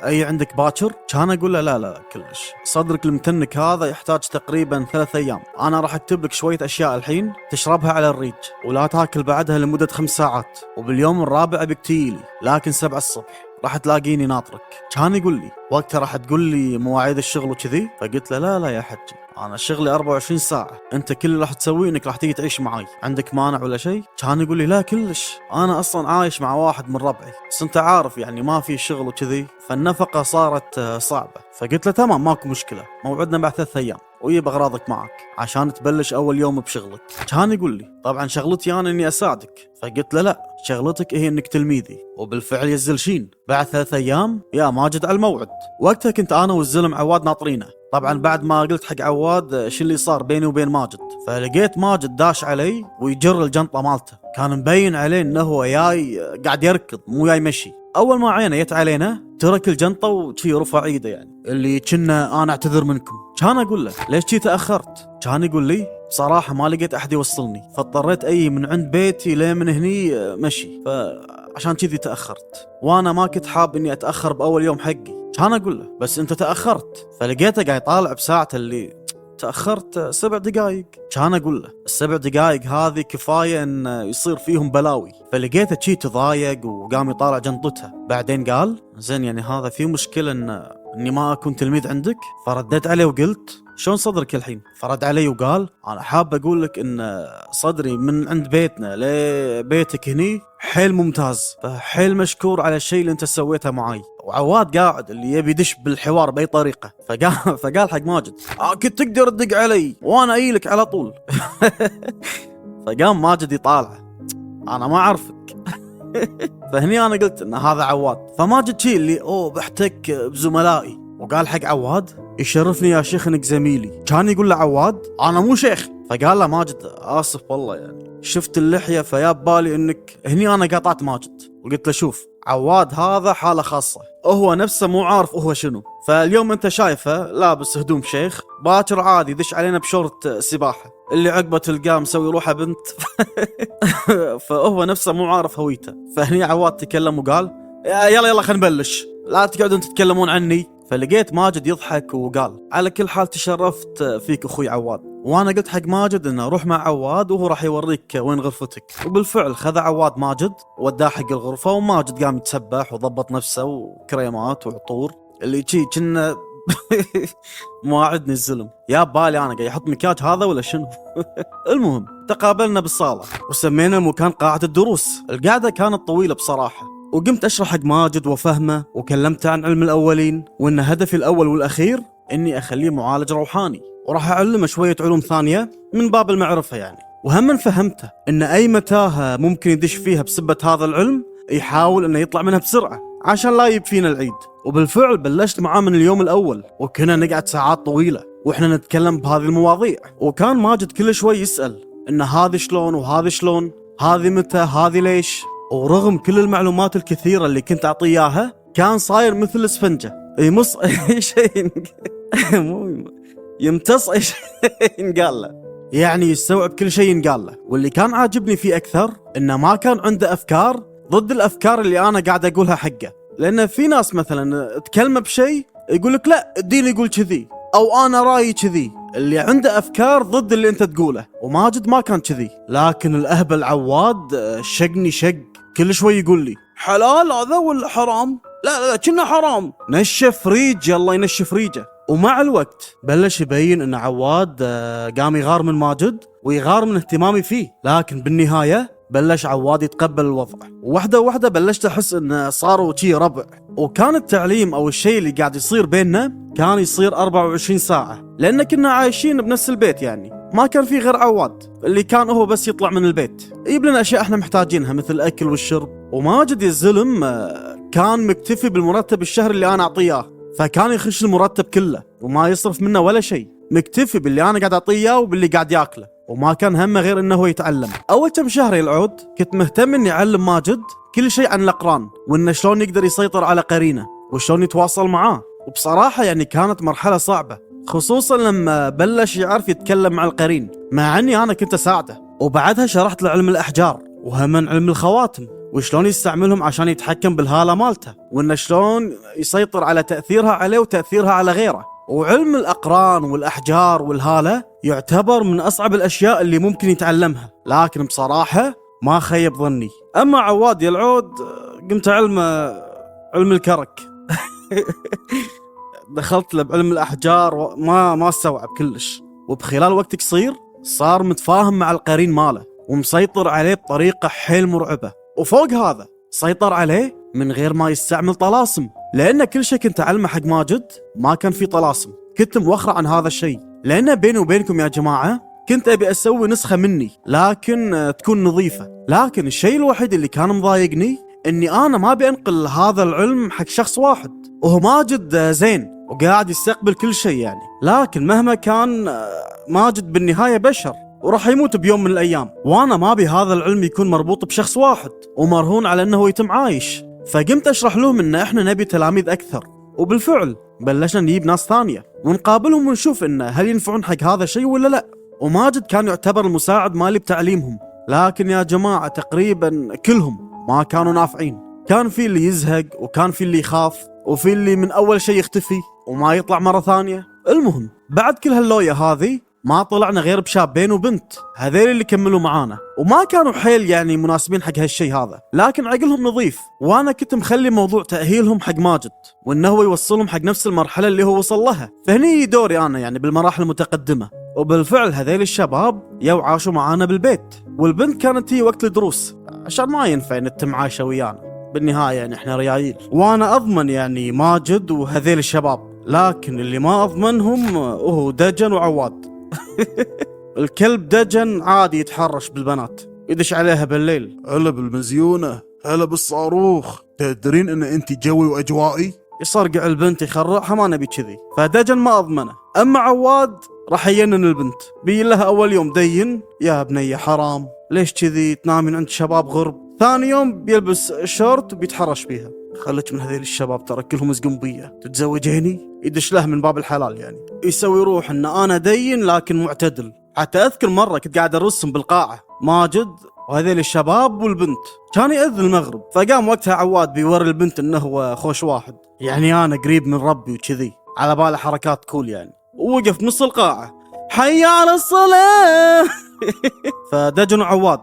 اي عندك باكر؟ كان اقول له لا كلش، صدرك المتنك هذا يحتاج تقريبا 3 ايام، انا راح اكتب لك شوية اشياء الحين تشربها على الريج ولا تاكل بعدها لمدة 5 ساعات، وباليوم الرابع ابيك تجيلي لكن 7 الصبح راح تلاقيني ناطرك. كان يقول لي وقتها راح تقول لي مواعيد الشغل وكذي؟ فقلت له لا يا حجي انا شغلي 24 ساعة، انت كل اللي راح تسويه انك راح تيجي تعيش معاي، عندك مانع ولا شيء؟ كان يقول لي لا كلش، انا اصلا عايش مع واحد من ربعي بس انت عارف يعني ما في شغل وكذي فالنفقة صارت صعبة. فقلت له تمام ماكو مشكلة، موعدنا بعد 3 ايام ويجيب اغراضك معك عشان تبلش اول يوم بشغلك. كان يقول لي طبعا شغلتي انا اني اساعدك. فقلت له لا شغلتك هي انك تلميذي، وبالفعل يزلشين بعد 3 ايام يا ماجد على الموعد. وقتها كنت انا والزلم عواد ناطرينه، طبعا بعد ما قلت حق عواد شو اللي صار بيني وبين ماجد، فلقيت ماجد داش علي ويجر الجنطة مالته، كان مبين عليه انه هو جاي قاعد يركض مو جاي مشي. اول ما عينه جت علينا ترك الجنطة وشي رفع ايده يعني اللي كنا انا اعتذر منكم. كان اقول له ليش شي تاخرت؟ كان يقول لي بصراحة ما لقيت احد يوصلني فاضطريت اي من عند بيتي لين من هني مشي، فعشان كذي تاخرت وانا ما كنت حاب اني اتاخر باول يوم حقي. كان اقول له بس انت تاخرت، فلقيته قاعد يطالع بساعته اللي تاخرت 7 دقائق. كان اقول له 7 دقائق هذه كفايه ان يصير فيهم بلاوي. فلقيته شي تضايق وقام يطالع جنطته، بعدين قال زين يعني هذا في مشكله ان اني ما اكون تلميذ عندك؟ فرديت عليه وقلت شلون صدرك الحين؟ فرد علي وقال انا حاب اقول لك ان صدري من عند بيتنا لبيتك هني حيل ممتاز، فحيل مشكور على الشيء اللي انت سويته معاي. وعواد قاعد اللي يبي يدش بالحوار باي طريقه، فقال حق ماجد كنت تقدر تدق علي وانا ايلك على طول. فقام ماجد يطالعه، انا ما اعرفك. فهني انا قلت ان هذا عواد. فماجد شي اللي بحتك بزملائي، وقال حق عواد يشرفني يا شيخ انك زميلي. كان يقول له عواد انا مو شيخ. فقال له ماجد اسف والله يعني شفت اللحيه فيا ببالي انك. هني انا قطعت ماجد وقلت له شوف عواد هذا حاله خاصه، هو نفسه مو عارف هو شنو. فاليوم انت شايفه لابس هدوم شيخ، باكر عادي دش علينا بشورت سباحه، اللي عقبه تلقاه مسوي روحه بنت. فهو نفسه مو عارف هويته. فهني عواد تكلم وقال يلا خلينا نبلش، لا تقعدون تتكلمون عني. فلقيت ماجد يضحك وقال على كل حال تشرفت فيك اخوي عواد. وانا قلت حق ماجد انه روح مع عواد وهو راح يوريك وين غرفتك. وبالفعل خذ عواد ماجد وداه حق الغرفه، وماجد قام يتسبح وضبط نفسه وكريمات وعطور اللي شي كنا. ما عدني الزلم يا بالي انا قاعد يحط مكياج هذا ولا شنو. المهم تقابلنا بالصاله وسمينا المكان قاعه الدروس. القعده كانت طويله بصراحه، وقمت اشرح حق ماجد وفهمه، وكلمت عن علم الاولين وان هدفي الاول والاخير اني اخليه معالج روحاني، وراح اعلمه شويه علوم ثانيه من باب المعرفه يعني. وهم فهمته ان اي متاهه ممكن يدش فيها بسبه هذا العلم يحاول انه يطلع منها بسرعه عشان لا يجيب فينا العيد. وبالفعل بلشت معاه من اليوم الاول، وكنا نقعد ساعات طويله واحنا نتكلم بهذه المواضيع. وكان ماجد كل شوي يسال ان هذه شلون وهذه شلون، هذه متى، هذه ليش. ورغم كل المعلومات الكثيره اللي كنت اعطيه اياها كان صاير مثل الاسفنجه، يمص اي شيء يمتص اي شيء ينقال له، يعني يستوعب كل شيء ينقال له. واللي كان عاجبني فيه اكثر انه ما كان عنده افكار ضد الافكار اللي انا قاعد اقولها حقه. لان في ناس مثلا تكلمه بشيء يقول لك لا الدين يقول كذي او انا رايي كذي، اللي عنده افكار ضد اللي انت تقوله. وماجد ما كان كذي، لكن الاهبل عواد شقني شق، كل شوي يقول لي حلال هذا ولا حرام؟ لا كنا حرام. نشف ريج، الله ينشف ريجه. ومع الوقت بلش يبين ان عواد قام يغار من ماجد ويغار من اهتمامي فيه. لكن بالنهايه بلش عواد يتقبل الوضع، وواحده واحده بلشت احس انه صاروا شي ربع. وكان التعليم او الشيء اللي قاعد يصير بيننا كان يصير 24 ساعه، لان كنا عايشين بنفس البيت يعني. ما كان في غير عواد اللي كان هو بس يطلع من البيت يجيب لنا اشياء احنا محتاجينها مثل الاكل والشرب. وماجد الزلم كان مكتفي بالمرتب الشهري اللي انا اعطيه، فكان يخش المرتب كله وما يصرف منه ولا شيء، مكتفي باللي انا قاعد اعطيه وباللي قاعد ياكله، وما كان همه غير انه هو يتعلم. اول كم شهر العود كنت مهتم اني اعلم ماجد كل شيء عن الاقران، وانه شلون يقدر يسيطر على قرينه وشلون يتواصل معاه. وبصراحه يعني كانت مرحله صعبه، خصوصا لما بلش يعرف يتكلم مع القرين، مع اني انا كنت اساعده. وبعدها شرحت له علم الاحجار وهم علم الخواتم وشلون يستعملهم عشان يتحكم بالهاله مالته، وانه شلون يسيطر على تاثيرها عليه وتاثيرها على غيره. وعلم الأقران والأحجار والهالة يعتبر من أصعب الأشياء اللي ممكن يتعلمها، لكن بصراحة ما خيب ظني. أما عواد العود قمت علم الكرك. دخلت له بعلم الأحجار وما استوعب كلش، وبخلال وقت قصير صار متفاهم مع القرين ماله ومسيطر عليه بطريقة حيل مرعبة. وفوق هذا سيطر عليه من غير ما يستعمل طلاسم، لأن كل شيء كنت أعلمه حق ماجد ما كان في طلاسم. كنت موخر عن هذا الشيء، لأن بيني وبينكم يا جماعة كنت أبي أسوي نسخة مني لكن تكون نظيفة. لكن الشيء الوحيد اللي كان مضايقني إني أنا ما أبي أنقل هذا العلم حق شخص واحد، وهو ماجد زين وقاعد يستقبل كل شيء يعني. لكن مهما كان ماجد بالنهاية بشر وراح يموت بيوم من الأيام، وأنا ما أبي هذا العلم يكون مربوط بشخص واحد ومرهون على أنه يتم عايش. فقمت أشرح لهم إن إحنا نبي تلاميذ أكثر، وبالفعل بلشنا نجيب ناس ثانية ونقابلهم ونشوف إنه هل ينفعون حق هذا الشيء ولا لا. وماجد كان يعتبر المساعد مالي بتعليمهم، لكن يا جماعة تقريبا كلهم ما كانوا نافعين. كان في اللي يزهق، وكان في اللي يخاف، وفي اللي من أول شيء يختفي وما يطلع مرة ثانية. المهم بعد كل هاللوية هذه ما طلعنا غير بشابين وبنت، هذيل اللي كملوا معانا، وما كانوا حيل يعني مناسبين حق هالشي هذا، لكن عقلهم نظيف، وانا كنت مخلي موضوع تأهيلهم حق ماجد، وانه هو يوصلهم حق نفس المرحلة اللي هو وصل لها، فهني دوري انا يعني بالمراحل المتقدمة. وبالفعل هذيل الشباب يو عاشوا معانا بالبيت، والبنت كانت هي وقت الدروس عشان ما ينفع ان تتم عايشة ويانا، بالنهاية يعني احنا ريايل، وانا اضمن يعني ماجد وهذيل الشباب، لكن اللي ما اضمنهم هو دجن وعواد. الكلب دجن عادي يتحرش بالبنات، يدش عليها بالليل، هلا بالمزيونة، هلا بالصاروخ، تدرين ان انت جوي واجوائي؟ يصرقع البنت يخرعها، ما نبي كذي، فدجن ما اضمنه. اما عواد راح يجنن البنت، بيقول لها اول يوم دين يا بنية حرام ليش كذي تنامين عند شباب غرب، ثاني يوم بيلبس شورت وبيتحرش بيها، خلك من هذيل الشباب ترى كلهم زقنبية، تتزوجيني؟ يدش له من باب الحلال يعني، يسوي روح ان انا دين لكن معتدل. حتى اذكر مرة كنت قاعد ارسم بالقاعة ماجد وهذيل الشباب والبنت، كان يأذن المغرب، فقام وقتها عواد بيوري البنت انه هو خوش واحد، يعني انا قريب من ربي وكذي، على باله حركات كول يعني، ووقف نص القاعة حي على الصلاة. فدجن وعواد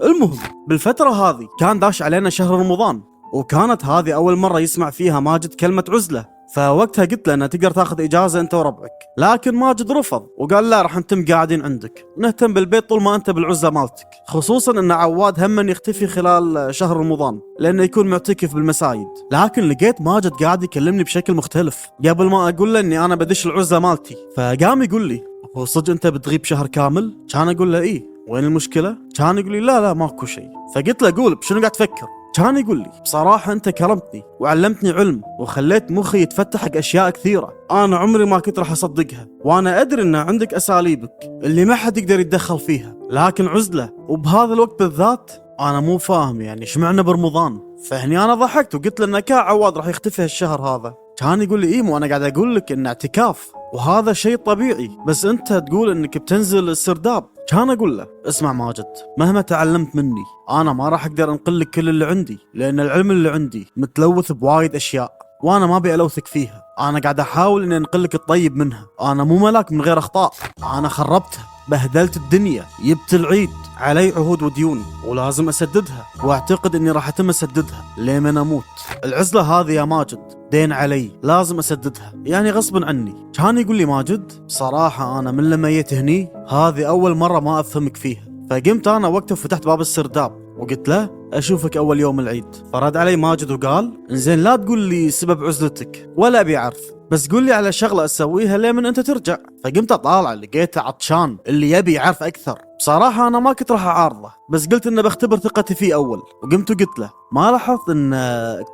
المهم بالفترة هذه كان داش علينا شهر رمضان، وكانت هذه أول مرة يسمع فيها ماجد كلمة عزلة، فوقتها قلت له أنه تقدر تاخذ إجازة أنت وربعك، لكن ماجد رفض وقال لا راح نتم قاعدين عندك، نهتم بالبيت طول ما أنت بالعزلة مالتك، خصوصا أن عواد هم يختفي خلال شهر رمضان لأنه يكون معتكف بالمساجد. لكن لقيت ماجد قاعد يكلمني بشكل مختلف قبل ما أقول له أني أنا بدش العزلة مالتي، فقام يقول لي هو صدق أنت بتغيب شهر كامل؟ كان أقول له إيه، وين المشكلة؟ كان يقول لي لا ماكو شيء، فقلت له قول بشنو قاعد تفكر؟ كان يقول لي بصراحة أنت كرمتني وعلمتني علم وخليت مخي يتفتح حق أشياء كثيرة أنا عمري ما كنت راح أصدقها، وأنا أدري أن عندك أساليبك اللي ما حد يقدر يتدخل فيها، لكن عزلة وبهذا الوقت بالذات أنا مو فاهم يعني شمعنا برمضان. فهني أنا ضحكت وقلت له إن عواد راح يختفي هالشهر هذا. كان يقول لي إيه مو أنا قاعد أقول لك إن اعتكاف وهذا شيء طبيعي، بس أنت تقول إنك بتنزل السرداب. كان أقول له اسمع ماجد، مهما تعلمت مني أنا ما راح أقدر أنقل لك كل اللي عندي، لأن العلم اللي عندي متلوث بوايد أشياء وأنا ما أبي ألوثك فيها، أنا قاعد أحاول إني أنقل لك الطيب منها، أنا مو ملاك من غير أخطاء، أنا خربتها بهدلت الدنيا، جبت العيد علي عهود وديون ولازم أسددها، وأعتقد إني راح أتم أسددها لين أموت. العزلة هذه يا ماجد دين علي لازم أسددها يعني غصبا عني. كان يقول لي ماجد بصراحة أنا من لما جيت هني هذه أول مرة ما أفهمك فيها، فقمت أنا وقتها فتحت باب السرداب وقلت له أشوفك أول يوم العيد. فرد علي ماجد وقال إنزين لا تقول لي سبب عزلتك ولا أبي أعرف، بس قول لي على شغلة أسويها لمن أنت ترجع. فقمت أطالع لقيته عطشان اللي يبي يعرف أكثر. بصراحة أنا ما كنت راح أعارضه، بس قلت إنه بختبر ثقتي فيه أول. وقمت وقلت له ما لاحظت إن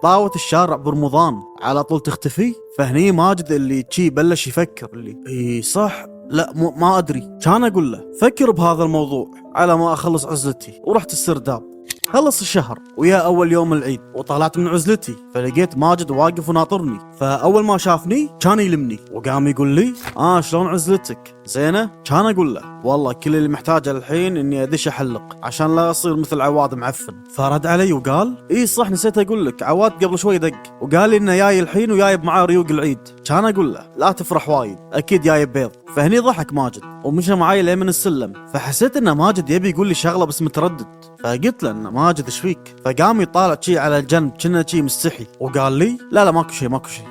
طاوة الشارع برمضان على طول تختفي؟ فهني ماجد اللي تشي بلش يفكر اللي إيه صح لا ما أدري. كان أقول له فكر بهذا الموضوع على ما أخلص عزلتي. ورحت السرداب، خلص الشهر ويا أول يوم العيد وطلعت من عزلتي، فلقيت ماجد واقف وناطرني. فأول ما شافني كان يلمني وقام يقول لي شلون عزلتك زينة؟ كان أقول له والله كل اللي محتاجه الحين إني أدش أحلق عشان لا أصير مثل عواد معفن. فرد علي وقال إيه صح نسيت أقول لك، عواد قبل شوي دق وقال لي إنه جاي الحين وجايب معاه ريوق العيد. كان أقول له لا تفرح وايد أكيد جايب بيض. فهني ضحك ماجد ومشى معاي لمن السلم، فحسيت إن ماجد يبي يقول لي شغلة بس متردد. فقلت له إن ماجد إيش فيك؟ فقام يطالع شي على الجنب كنا شي مستحي وقال لي لا ماكو شي.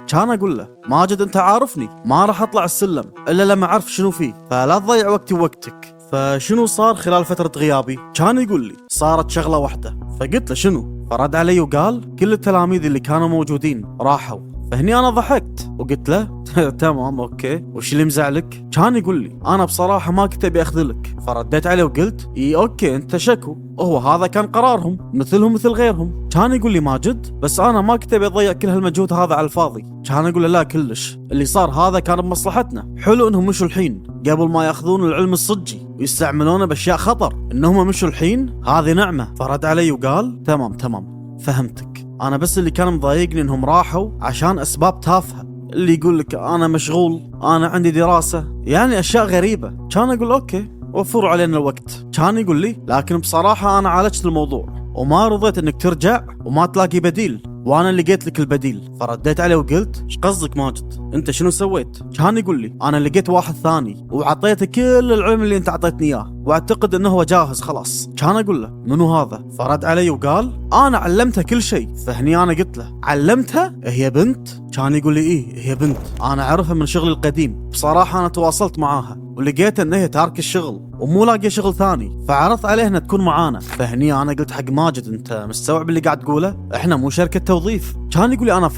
كان أقول له ماجد أنت عارفني ما راح أطلع السلم إلا لما أعرف شنو فيه، فلا تضيع وقتي ووقتك. فشنو صار خلال فترة غيابي؟ كان يقول لي صارت شغلة واحدة. فقلت له شنو؟ فرد علي وقال كل التلاميذ اللي كانوا موجودين راحوا. فهني أنا ضحكت وقلت له تمام اوكي وش اللي مزعلك؟ كان يقول لي انا بصراحة ما كنت ابي اخذلك. فرديت عليه وقلت اي اوكي انت شكو، هو هذا كان قرارهم مثلهم مثل غيرهم. كان يقول لي ماجد بس انا ما كنت ابي اضيع كل هالمجهود هذا على الفاضي. كان يقول له لا كلش، اللي صار هذا كان بمصلحتنا، حلو انهم مشوا الحين قبل ما ياخذون العلم الصجي ويستعملونه باشياء خطر، انهم مشوا الحين هذه نعمة. فرد علي وقال تمام فهمتك، انا بس اللي كان مضايقني انهم راحوا عشان اسباب تافهة، اللي يقول لك انا مشغول انا عندي دراسة، يعني اشياء غريبة. كان اقول اوكي وفروا علينا الوقت. كان يقول لي لكن بصراحة انا عالجت الموضوع وما رضيت انك ترجع وما تلاقي بديل، وانا لقيت لك البديل. فرديت عليه وقلت ايش قصدك ماجد؟ انت شنو سويت؟ كان يقول لي انا لقيت واحد ثاني وعطيته كل العلم اللي انت اعطيتني اياه واعتقد انه هو جاهز خلاص. كان اقول له منو هذا؟ فرد علي وقال انا علمتها كل شيء. فهني انا قلت له علمتها؟ هي بنت؟ كان يقول لي ايه هي بنت، انا اعرفها من شغلي القديم. بصراحه انا تواصلت معاها ولقيت ان هي تارك الشغل ومو لاقيه شغل ثاني، فعرضت عليها انها تكون معانا. فهني انا قلت حق ماجد انت مستوعب اللي قاعد تقوله؟ احنا مو شركه توظيف. كان يقول لي انا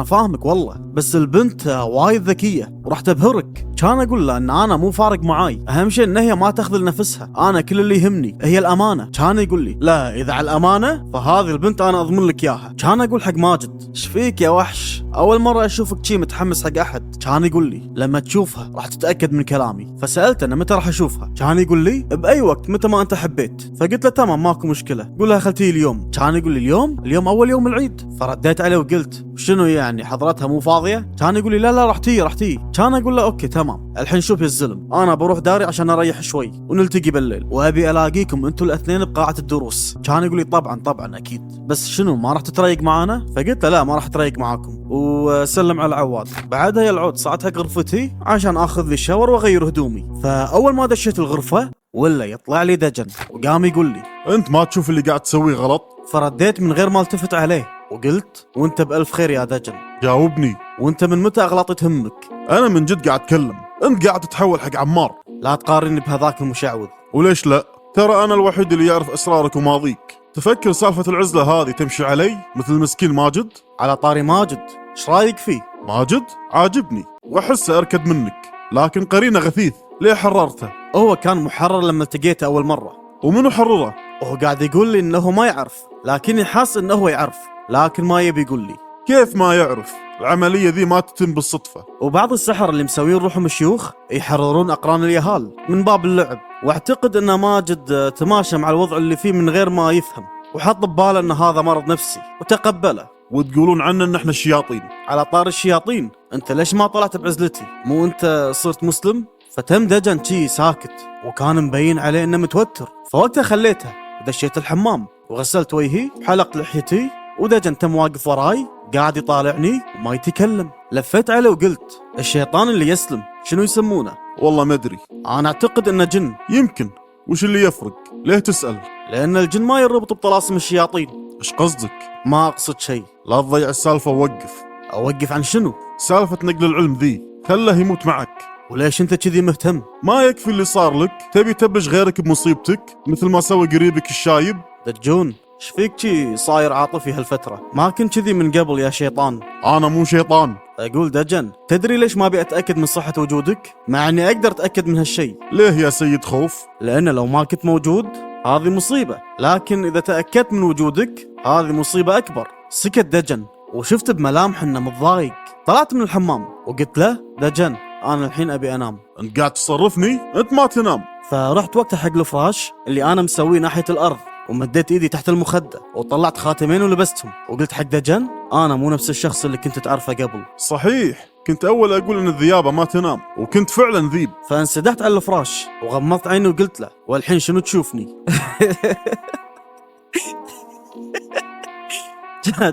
فاهمك والله، بس البنت وايد ذكيه وراح تبهرك. كان اقول له ان انا مو فارق معاي، اهم شيء ان هي ما تخذل نفسها، انا كل اللي يهمني هي الامانه. كان يقول لي لا اذا على الامانه فهذه البنت انا اضمن لك اياها. كان اقول حق ماجد ايش فيك يا وحش؟ اول مره اشوفك شي متحمس حق احد. كان يقول لي لما تشوفها راح تتاكد من كلامي. فسالته انا متى راح اشوفها؟ كان يقول لي باي وقت متى ما انت حبيت. فقلت له تمام ماكو مشكله، قول لها خلتي اليوم. كان يقول لي اليوم اول يوم العيد. فرديت عليه وقلت شنو يعني حضرتها مو فاضيه؟ كان يقول لي لا راح تيجي. كان اقول له اوكي تمام، الحين شوف يا الزلم انا بروح داري عشان اريح شوي ونلتقي بالليل، وابي الاقيكم انتوا الاثنين بقاعه الدروس. كان يقول لي طبعا اكيد، بس شنو ما راح تتريق معانا؟ فقلت له لا ما راح اتريق معاكم، وسلم على العواد. بعدها يا العود صعدت حق غرفتي عشان اخذ لي شاور واغير هدومي. فاول ما دشيت الغرفه ولا يطلع لي دجن وقام يقول لي انت ما تشوف اللي قاعد تسويه غلط؟ فرديت من غير ما التفت عليه وقلت وانت بألف خير يا دجن، جاوبني. وانت من متى اغلاطي تهمك؟ انا من جد قاعد اتكلم، انت قاعد تتحول حق عمار. لا تقارني بهذاك المشعوذ. وليش لا؟ ترى انا الوحيد اللي يعرف اسرارك وماضيك. تفكر سالفه العزله هذه تمشي علي مثل المسكين ماجد؟ على طاري ماجد ايش رايك فيه؟ ماجد عاجبني واحسه اركد منك، لكن قرينه غثيث. ليه حررته؟ هو كان محرر لما التقيته اول مره، ومنو حرره؟ وهو قاعد يقول لي انه ما يعرف، لكني حاس انه هو يعرف لكن ما يبي يقول لي. كيف ما يعرف؟ العمليه ذي ما تتم بالصدفه. وبعض السحر اللي مسوين روحهم شيوخ يحررون اقران اليهال من باب اللعب، واعتقد ان ماجد تماشى مع الوضع اللي فيه من غير ما يفهم، وحط بباله ان هذا مرض نفسي وتقبله. وتقولون عنا ان احنا الشياطين. على طار الشياطين، انت ليش ما طلعت بعزلتي؟ مو انت صرت مسلم؟ فتم دجن شي ساكت وكان مبين عليه انه متوتر. فوقتها خليته ودشيت الحمام وغسلت وجهي وحلقت لحيتي، ودجن تم واقف وراي قاعد يطالعني وما يتكلم. لفيت عليه وقلت الشيطان اللي يسلم شنو يسمونه؟ والله ما ادري، انا اعتقد انه جن. يمكن. وش اللي يفرق؟ ليه تسأل؟ لان الجن ما يربط بطلاسم الشياطين. ايش قصدك؟ ما اقصد شيء. لا تضيع السالفه ووقف. اوقف عن شنو؟ سالفه نقل العلم ذي خله يموت معك. وليش انت كذي مهتم؟ ما يكفي اللي صار لك؟ تبي تبلش غيرك بمصيبتك مثل ما سوى قريبك الشايب؟ دجون ايش فيك شي صاير عاطفي هالفترة؟ ما كنت كذي من قبل يا شيطان. انا مو شيطان. اقول دجن تدري ليش ما ابي اتاكد من صحة وجودك؟ مع اني اقدر اتاكد من هالشيء. ليه يا سيد خوف؟ لان لو ما كنت موجود هذه مصيبة، لكن اذا تاكدت من وجودك هذه مصيبة اكبر. سكت دجن وشفت بملامح انه متضايق. طلعت من الحمام وقلت له دجن انا الحين ابي انام. انت قاعد تصرفني؟ انت ما تنام. فرحت وقتها حق الفراش اللي انا مسويه ناحية الارض، ومديت ايدي تحت المخدة وطلعت خاتمين ولبستهم، وقلت حق دجن انا مو نفس الشخص اللي كنت تعرفه قبل. صحيح، كنت اول اقول ان الذيابة ما تنام، وكنت فعلا ذيب. فانسدحت على الفراش وغمضت عيني وقلت له والحين شنو تشوفني؟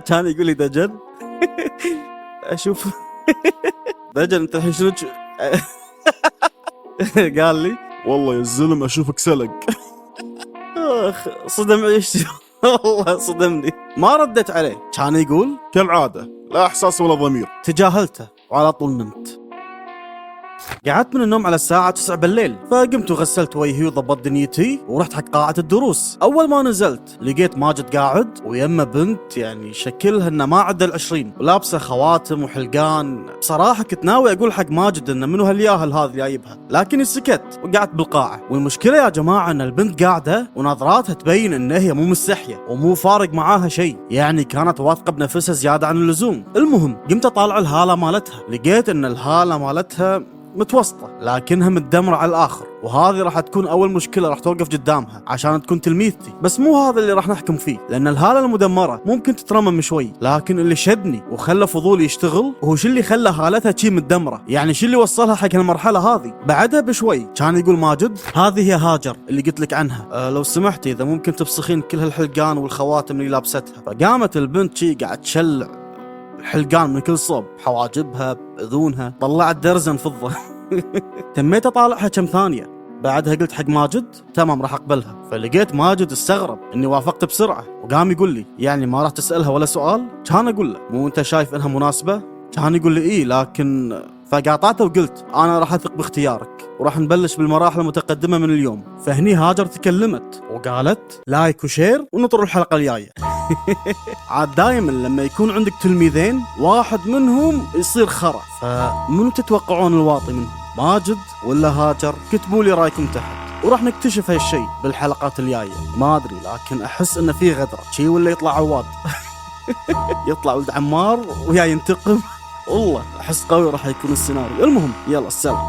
كان يقول لي دجن اشوف دجن انت الحين شنو قال لي والله يا الزلم اشوفك سلق. اخ صدم عيشتي. والله صدمني. ما ردت عليه. كان يقول كالعادة لا احساس ولا ضمير. تجاهلته وعلى طول نمت. قعدت من النوم على الساعة 9 بالليل، فقمت وغسلت وجهي وضبط دنيتي ورحت حق قاعة الدروس. أول ما نزلت لقيت ماجد قاعد ويمه بنت يعني شكلها إنه ما عدى 20، ولابسة خواتم وحلقان. بصراحة كنت ناوي أقول حق ماجد إنه منو هالياهل هذه جايبها، لكني سكت وقعدت بالقاعة. والمشكلة يا جماعة إن البنت قاعدة ونظراتها تبين إن هي مو مستحية ومو فارق معاها شيء، يعني كانت واثقة بنفسها زيادة عن اللزوم. المهم قمت أطالع الهالة مالتها، لقيت إن الهالة مالتها متوسطة لكنها متدمرة على الآخر، وهذه راح تكون أول مشكلة راح توقف قدامها عشان تكون تلميذتي. بس مو هذا اللي راح نحكم فيه، لأن الهالة المدمرة ممكن تترمم شوي، لكن اللي شدني وخلى فضولي يشتغل هو شو اللي خلى هالتها شي متدمرة، يعني شو اللي وصلها حق المرحلة هذه. بعدها بشوي كان يقول ماجد هذه هي هاجر اللي قلت لك عنها، لو سمحتي إذا ممكن تفسخين كل هالحلقان والخواتم اللي لابستها. فقامت البنت شي قاعد تشلع الحلقان من كل صوب، حواجبها، اذونها، طلعت درزن فضة. تميت اطالعها كم ثانية، بعدها قلت حق ماجد تمام راح اقبلها. فلقيت ماجد استغرب اني وافقت بسرعة، وقام يقول لي يعني ما راح تسألها ولا سؤال؟ كان اقول له مو انت شايف انها مناسبة؟ كان يقول لي ايه لكن، فقاطعته وقلت انا راح اثق باختيارك وراح نبلش بالمراحل المتقدمة من اليوم. فهني هاجر تكلمت وقالت لايك وشير ونطر الحلقة الجاية. عاد دايما لما يكون عندك تلميذين واحد منهم يصير خرا، فمنو تتوقعون الواطي منهم، ماجد ولا هاجر؟ كتبوا لي رايكم تحت وراح نكتشف هالشيء بالحلقات الجاية. ما ادري لكن احس انه في غدرة شي، ولا يطلع عواد. يطلع ولد عمار ويا ينتقم. والله احس قوي راح يكون السيناريو. المهم يلا السلام.